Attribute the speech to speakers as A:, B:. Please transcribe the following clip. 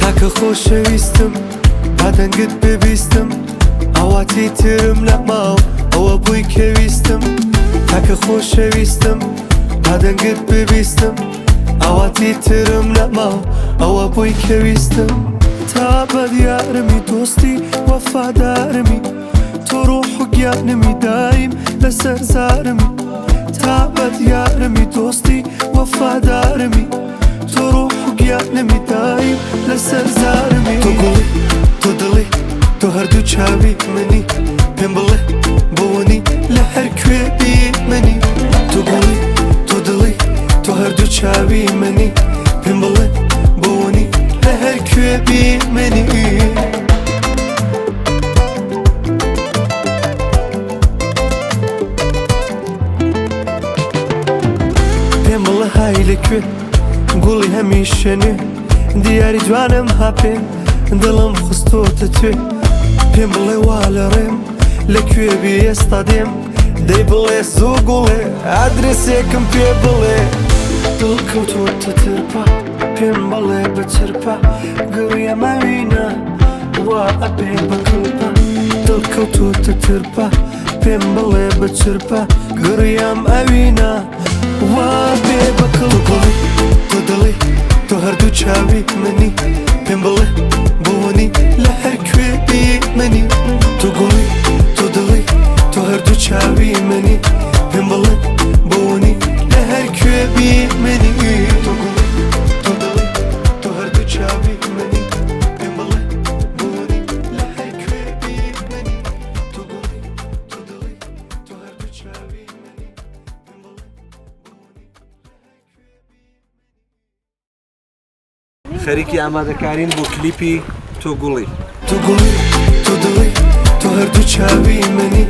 A: تاکە خۆشەویستم بادەنگت ببیستم ئاواتی ترم نەماو ئەوە بووی کەویستم تاکە خۆشەویستم بادەنگت ببیستم ئاواتی ترم نەماو ئەوە بووی کەویستم تا بەدیارمی دۆستی وەفادارمی تۆ ڕۆح و گیانمی دایم لەسەر زارمی تا بەدیارمی دۆستی وەفادارمی تۆ ڕۆح و گیانمی دایم لەسەر زارمی تۆ گوڵی تۆ دڵی تۆ هەردوو چاوی منی پێم بڵێ بۆنی لە هەر کوێ بیمەنی تۆ گوڵی تۆ دڵی تۆ هەردوو چاوی منی پێم بڵێ بۆنی لە هەر کوێ بیمەنی پێم بڵێ های لەکوێ گوڵی هەمیشە نوێ دیاری جوانم هاپێ دڵم خستۆتە توێ پێم بڵێ وا لە ڕێم لەکوێ بێ ئێستا دێم دەی بڵێ زۆ گوڵێ ئادرێسێکم پێ بڵێ دڵکەوتۆتە ترپە پێم بڵێ بە چرپە گڕیە مەوینە وا ئەبێ بە کڵپە دڵکەوتۆتە ترپە پێم بڵێ بە چرپە گڕیەم ئەوینە وا بێ بە کڵپە تۆ دڵی تۆ هەردوو چاوی منی پێم بڵێ بۆنی لە هەر کوێ بیمەنی تۆ گوڵی تۆ دڵی تۆ هەردوو چاوی منی پێم بڵێ بۆنی لە هەر کوێ بیمەنی تۆ گوڵی تۆ دڵی تۆ هەردوو چاوی منی پێم بڵێ بۆنی لە هەر کوێ بیمەنی تۆ گوڵی تۆ دڵی تۆ هەردوو چاوی منی پێم بڵێ
B: خەریکی ئامادەکارین بۆ کلیپی تۆ گوڵی
A: تۆ گوڵی تۆ دڵی تۆ هەردوو چاوی منی